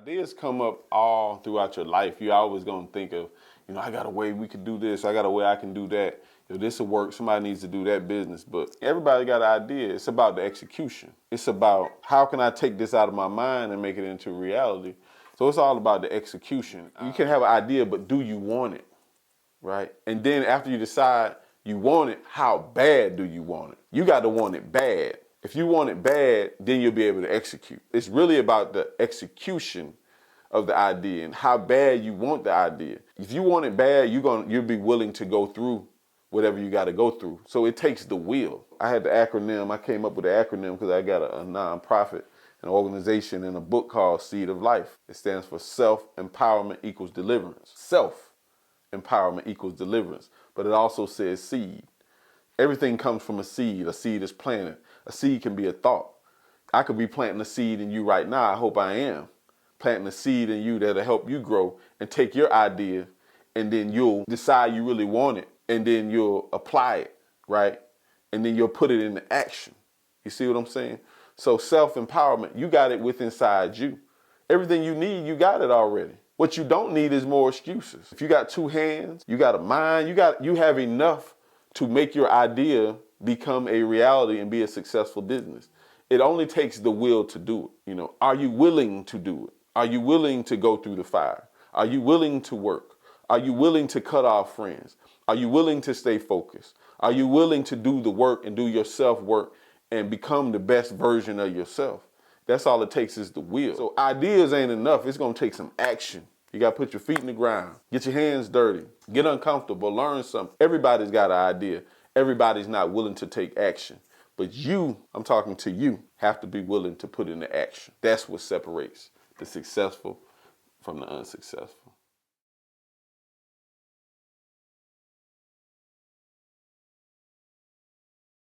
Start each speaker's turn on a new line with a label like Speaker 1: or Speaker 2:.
Speaker 1: Ideas come up all throughout your life. You're always going to think of, I got a way we could do this. I got a way I can do that. This will work. Somebody needs to do that business. But everybody got an idea. It's about the execution. It's about how can I take this out of my mind and make it into reality. So it's all about the execution. You can have an idea, but do you want it, right? And then after you decide you want it, how bad do you want it? You got to want it bad. If you want it bad, then you'll be able to execute. It's really about the execution of the idea and how bad you want the idea. If you want it bad, you'll be willing to go through whatever you got to go through. So it takes the will. I had the acronym. I came up with the acronym because I got a nonprofit, an organization, and a book called Seed of Life. It stands for self-empowerment equals deliverance. Self-empowerment equals deliverance. But it also says seed. Everything comes from a seed. A seed is planted. A seed can be a thought. I could be planting a seed in you right now. I hope I am. Planting a seed in you that'll help you grow and take your idea, and then you'll decide you really want it, and then you'll apply it, right? And then you'll put it into action. You see what I'm saying? So self-empowerment, you got it within inside you. Everything you need, you got it already. What you don't need is more excuses. If you got two hands, you got a mind, you have enough to make your idea become a reality and be a successful business. It only takes the will to do it. Are you willing to do it? Are you willing to go through the fire? Are you willing to work? Are you willing to cut off friends? Are you willing to stay focused? Are you willing to do the work and do your self-work and become the best version of yourself? That's all it takes is the will. So ideas ain't enough. It's going to take some action. You got to put your feet in the ground, get your hands dirty, get uncomfortable, learn something. Everybody's got an idea. Everybody's not willing to take action. But you, I'm talking to you, have to be willing to put into action. That's what separates the successful from the unsuccessful.